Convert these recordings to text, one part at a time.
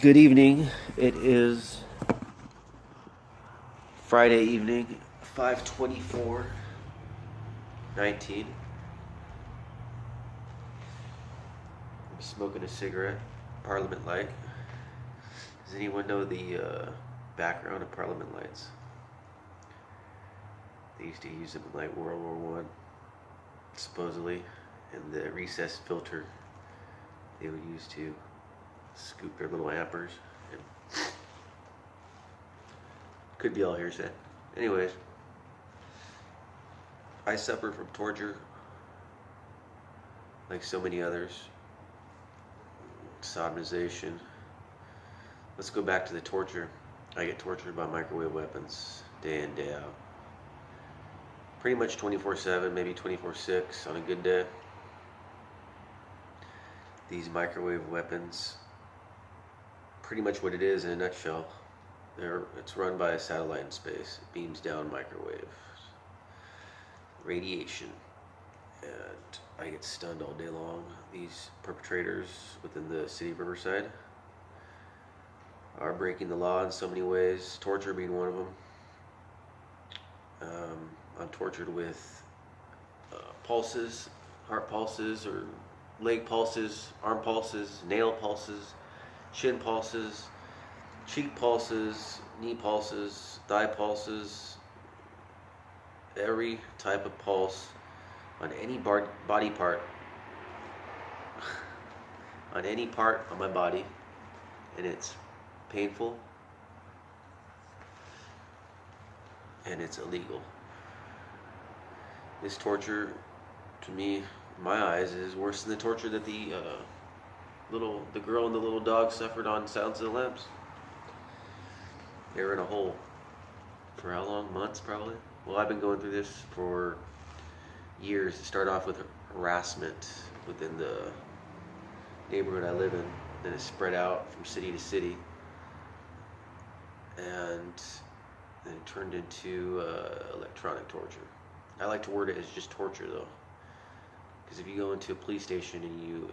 Good evening. It is Friday evening, 5:24:19. I'm smoking a cigarette, Parliament light. Does anyone know the background of Parliament lights? They used to use them in like World War One, supposedly, and the recessed filter they would use to scoop their little ampers. And could be all hearsay. Anyways, I suffer from torture, like so many others. Sodomization. Let's go back to the torture. I get tortured by microwave weapons day in, day out. Pretty much 24/7, maybe 24/6 on a good day. These microwave weapons, pretty much what it is in a nutshell. It's run by a satellite in space. It beams down microwave radiation, and I get stunned all day long. These perpetrators within the city of Riverside are breaking the law in so many ways, torture being one of them. I'm tortured with pulses, heart pulses, or leg pulses, arm pulses, nail pulses, chin pulses, cheek pulses, knee pulses, thigh pulses, every type of pulse on any body part, on any part of my body, and it's painful and it's illegal. This torture, to me, in my eyes, is worse than the torture that the girl and the little dog suffered on Silence of the Lambs. They were in a hole for how long? Months, probably. Well, I've been going through this for years. To start off with harassment within the neighborhood I live in, then it spread out from city to city, and then it turned into electronic torture. I like to word it as just torture, though, because if you go into a police station and you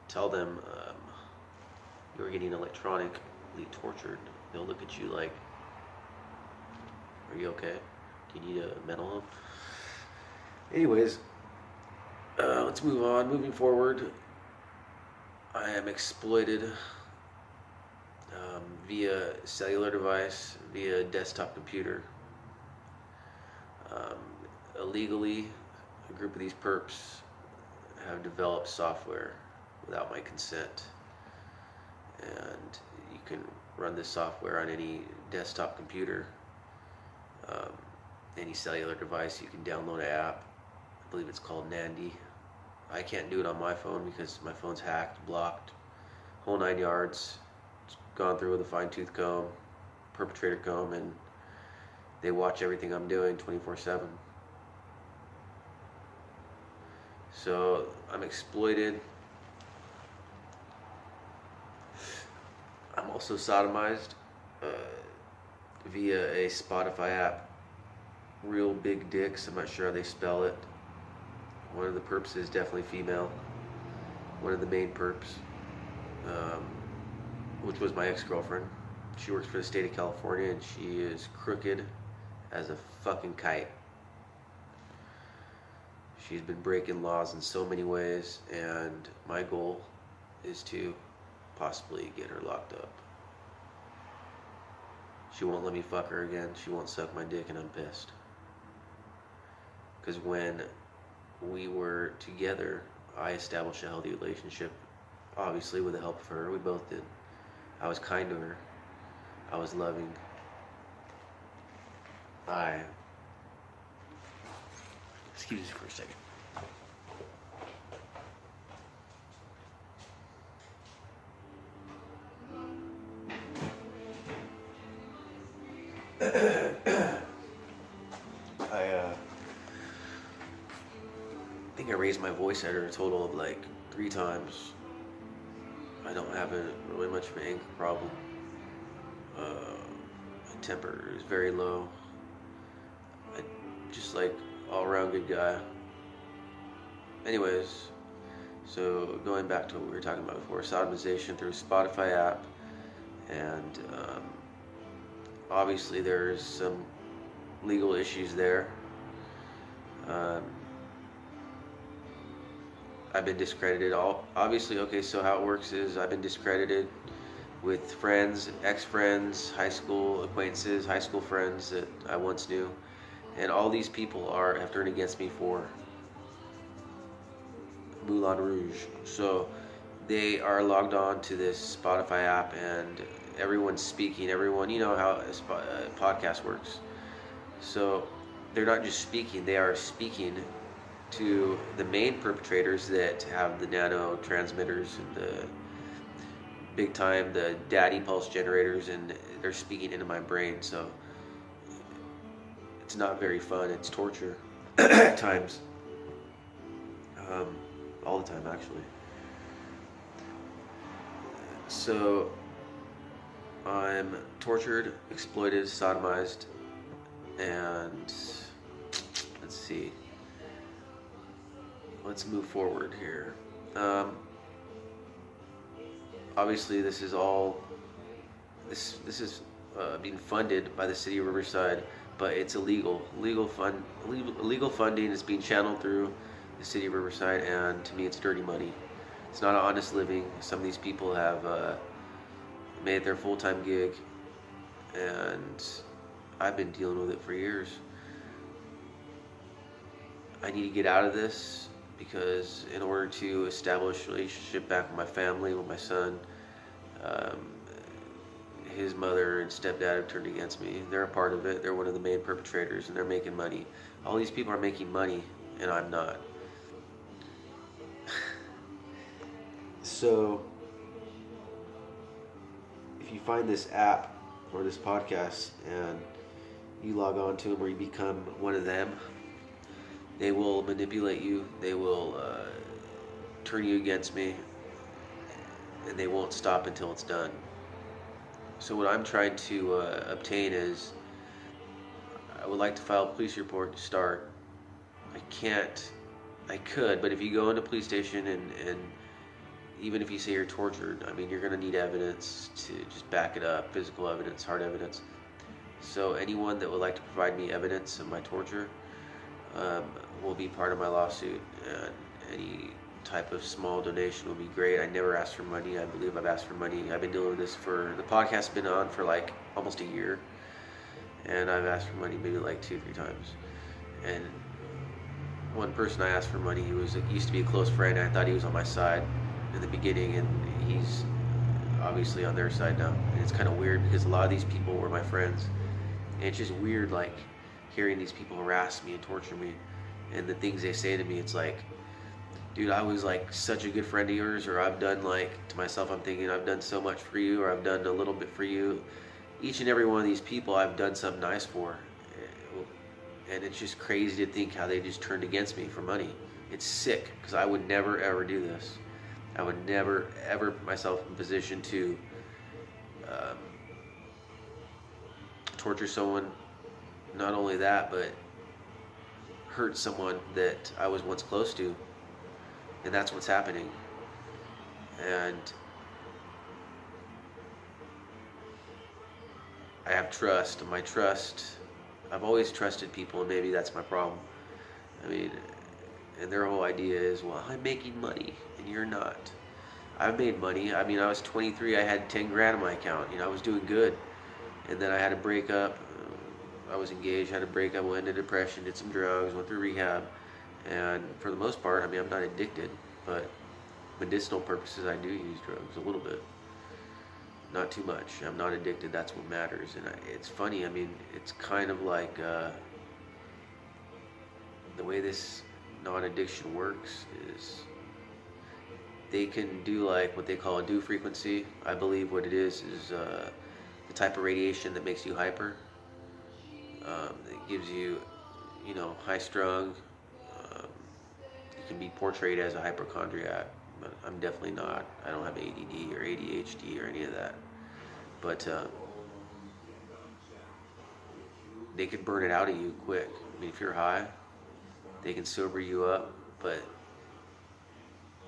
tell them you're getting electronically tortured, they'll look at you like, "Are you okay? Do you need a mental home?" Anyways, let's move on. Moving forward, I am exploited via cellular device, via desktop computer. Illegally, a group of these perps have developed software without my consent, and you can run this software on any desktop computer, any cellular device. You can download an app. I believe it's called Nandy. I can't do it on my phone because my phone's hacked, blocked, whole 9 yards. It's gone through with a fine-tooth comb, perpetrator comb, and they watch everything I'm doing 24/7. So I'm exploited. I'm also sodomized via a Spotify app. Real Big Dicks. I'm not sure how they spell it. One of the perps is definitely female. One of the main perps, which was my ex-girlfriend. She works for the state of California, and she is crooked as a fucking kite. She's been breaking laws in so many ways, and my goal is to possibly get her locked up. She won't let me fuck her again. She won't suck my dick, and I'm pissed. Because when we were together, I established a healthy relationship, obviously with the help of her. We both did. I was kind to her. I was loving. Excuse me for a second. I think I raised my voice at her a total of like 3 times. I don't have really much of an anger problem. My temper is very low. I just like all-around good guy. Anyways, So going back to what we were talking about before, sodomization through Spotify app, and obviously there's some legal issues there. Um, I've been discredited. Obviously, okay. So how it works is I've been discredited with friends, ex-friends, high school acquaintances, high school friends that I once knew, and all these people have turned against me for Moulin Rouge. So they are logged on to this Spotify app, and everyone's speaking. Everyone, you know how a podcast works. So they're not just speaking; they are speaking to the main perpetrators that have the nano transmitters and the big time, the daddy pulse generators, and they're speaking into my brain. So it's not very fun. It's torture at times. All the time, actually. So I'm tortured, exploited, sodomized, and let's see. Let's move forward here. Obviously, this is being funded by the city of Riverside, but it's illegal. Legal funding is being channeled through the city of Riverside, and to me, it's dirty money. It's not an honest living. Some of these people have made it their full-time gig, and I've been dealing with it for years. I need to get out of this because in order to establish a relationship back with my family, with my son, his mother and stepdad have turned against me. They're a part of it. They're one of the main perpetrators, and they're making money. All these people are making money, and I'm not. So, if you find this app or this podcast and you log on to them or you become one of them, they will manipulate you. They will turn you against me, and they won't stop until it's done. So what I'm trying to obtain is, I would like to file a police report to start. I could, but if you go into a police station and even if you say you're tortured, I mean, you're going to need evidence to just back it up, physical evidence, hard evidence. So anyone that would like to provide me evidence of my torture will be part of my lawsuit, and any type of small donation will be great. I never asked for money. I believe I've asked for money. I've been doing this the podcast has been on for like almost a year, and I've asked for money maybe like 2-3 times. And one person I asked for money, he used to be a close friend. I thought he was on my side in the beginning, and he's obviously on their side now. And it's kind of weird because a lot of these people were my friends, and it's just weird, like hearing these people harass me and torture me, and the things they say to me. It's like, dude, I was like such a good friend of yours, or I've done, like, to myself, I'm thinking I've done so much for you, or I've done a little bit for you. Each and every one of these people I've done something nice for, and it's just crazy to think how they just turned against me for money. It's sick, because I would never ever do this. I would never ever put myself in position to torture someone. Not only that, but hurt someone that I was once close to. And that's what's happening. And I have trust. My trust, I've always trusted people, and maybe that's my problem. I mean, and their whole idea is, well, I'm making money and you're not. I've made money. I mean, I was 23. I had 10 grand in my account. I was doing good. And then I had a breakup. I was engaged, had a breakup, went into depression, did some drugs, went through rehab. And for the most part, I mean, I'm not addicted, but medicinal purposes, I do use drugs a little bit. Not too much. I'm not addicted. That's what matters. And it's funny. I mean, it's kind of like the way this non-addiction works is they can do like what they call a dew frequency. I believe what it is the type of radiation that makes you hyper. It gives you, high strung. You can be portrayed as a hypochondriac, but I'm definitely not. I don't have ADD or ADHD or any of that. But they could burn it out of you quick. I mean, if you're high, they can sober you up, but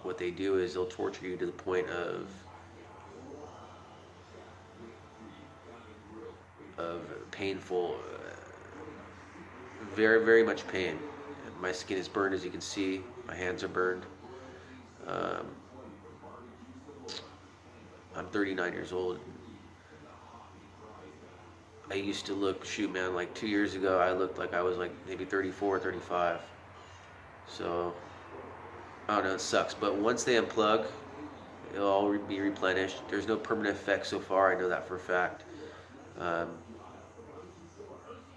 what they do is they'll torture you to the point of painful, very very much pain. My skin is burned, as you can see. My hands are burned. Um, I'm 39 years old. I used to look, shoot man, like 2 years ago, I looked like I was like maybe 34, 35. So, I don't know, it sucks. But once they unplug, it'll all be replenished. There's no permanent effect so far, I know that for a fact. Um,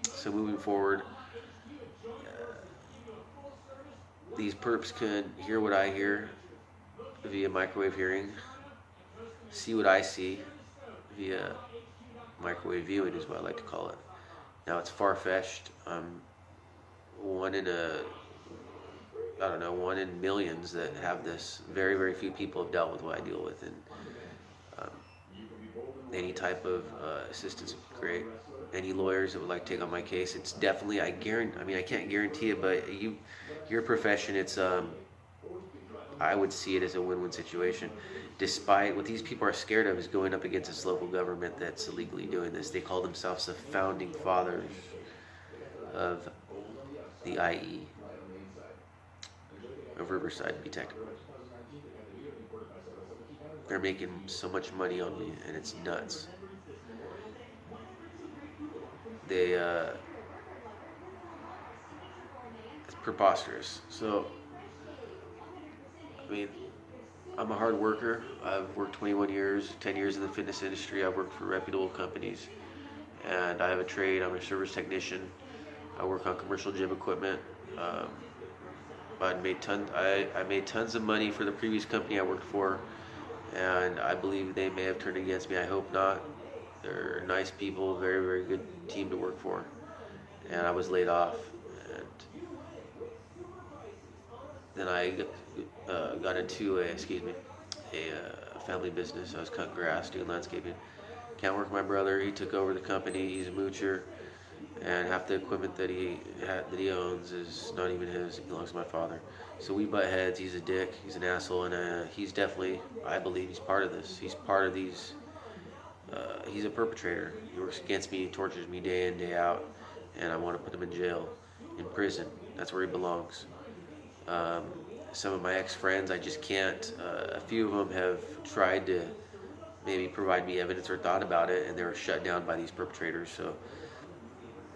so moving forward, these perps can hear what I hear via microwave hearing, see what I see via microwave viewing is what I like to call it. Now it's far-fetched. One in one in millions that have this. Very, very few people have dealt with what I deal with, and any type of assistance would be great. Any lawyers that would like to take on my case, it's definitely, I can't guarantee it, but your profession, it's I would see it as a win-win situation. Despite what these people are scared of is going up against this local government that's illegally doing this. They call themselves the founding fathers of the IE, of Riverside, to be technical. They're making so much money on me, and it's nuts. It's preposterous. So, I mean, I'm a hard worker. I've worked 21 years, 10 years in the fitness industry. I've worked for reputable companies, and I have a trade. I'm a service technician. I work on commercial gym equipment. I made tons of money for the previous company I worked for, and I believe they may have turned against me. I hope not. They're nice people, very, very good team to work for, and I was laid off. And then I got into a family business. I was cutting grass, doing landscaping. Can't work with my brother. He took over the company. He's a moocher, and half the equipment that he owns is not even his. It belongs to my father. So we butt heads. He's a dick. He's an asshole, and he's definitely, I believe, he's part of this. He's part of these. He's a perpetrator. He works against me, tortures me day in, day out, and I want to put him in jail, in prison. That's where he belongs. Some of my ex-friends, I just can't. A few of them have tried to maybe provide me evidence or thought about it, and they were shut down by these perpetrators. So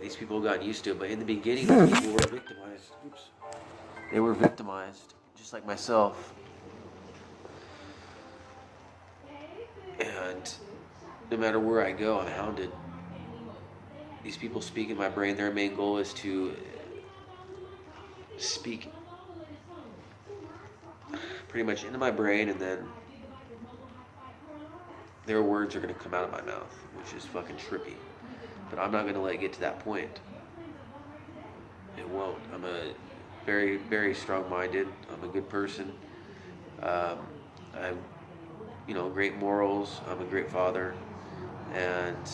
these people have gotten used to it. But in the beginning, these people were victimized. Oops. They were victimized, just like myself. And no matter where I go, I'm hounded. These people speak in my brain. Their main goal is to speak pretty much into my brain, and then their words are going to come out of my mouth, which is fucking trippy. But I'm not going to let it get to that point. It won't. I'm a very, very strong-minded. I'm a good person. I have, great morals. I'm a great father. And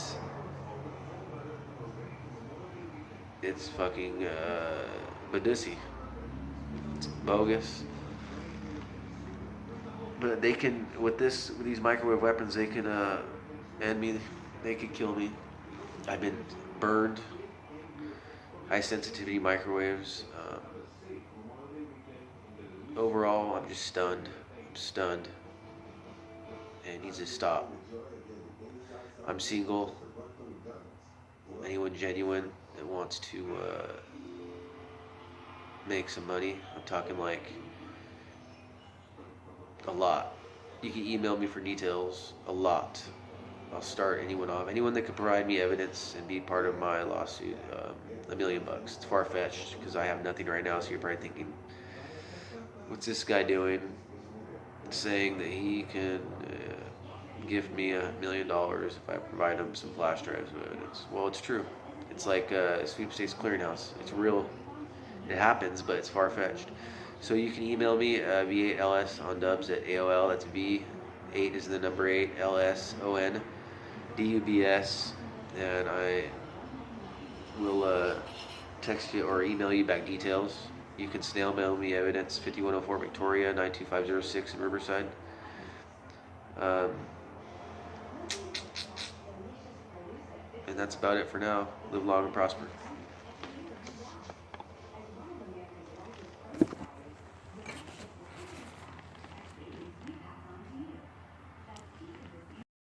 it's fucking badussy. It's bogus. But they can, with these microwave weapons, they can end me. They could kill me. I've been burned. High sensitivity microwaves. Overall, I'm just stunned. I'm stunned. And it needs to stop. I'm single. Anyone genuine that wants to make some money, I'm talking like a lot. You can email me for details. A lot. I'll start anyone off. Anyone that could provide me evidence and be part of my lawsuit. $1 million. It's far-fetched because I have nothing right now, so you're probably thinking, what's this guy doing? Saying that he can give me $1 million if I provide him some flash drives of evidence. Well, it's true. It's like a sweepstakes clearinghouse. It's real. It happens, but it's far-fetched. So you can email me V8LS on dubs at AOL. That's V8 is the number 8 LSON DUBS, and I will text you or email you back details You can snail mail me evidence, 5104 Victoria, 92506 in Riverside. And that's about it for now. Live long and prosper.